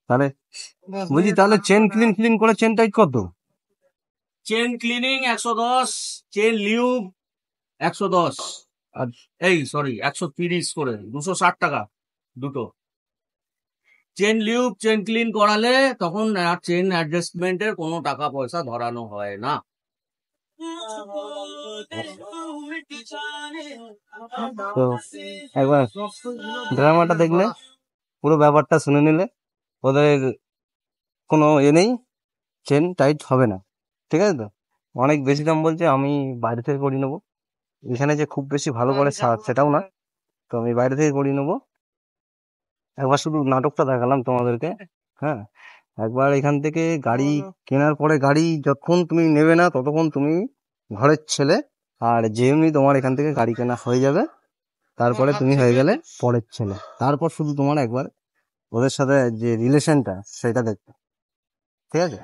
তাহলে বুঝি, তাহলে চেন ক্লিন করে চেন টাইট কত? চেন ক্লিনিং 110, চেন লিউব 110, আর এই সরি 130 করে, 260 টাকা দুটো। চেন লিউব চেন ক্লিন করালে তখন আর চেন অ্যাডজাস্টমেন্টের কোনো টাকা পয়সা ধরানো হয় না। তো একবার ড্রামাটা দেখলে, পুরো ব্যাপারটা শুনে নিলে, ওদের কোনো নেই, চেন টাইট হবে না। ঠিক আছে তো? অনেক বেশি দাম বলছে, আমি বাইরে থেকে করিয়ে নেবো। এখানে যে খুব বেশি ভালো করে সেটাও না, তো আমি বাইরে থেকে করিয়ে নেবো। একবার শুধু নাটকটা দেখালাম তোমাদেরকে। হ্যাঁ, একবার এখান থেকে গাড়ি কেনার পরে, গাড়ি যতক্ষণ তুমি নেবে না ততক্ষণ তুমি ঘরের ছেলে, আর যেমনি তোমার এখান থেকে গাড়ি কেনা হয়ে যাবে তারপরে তুমি হয়ে গেলে পরের ছেলে। তারপর শুধু তোমার একবার ওদের সাথে যে রিলেশনটা সেটা দেখবে। ঠিক আছে?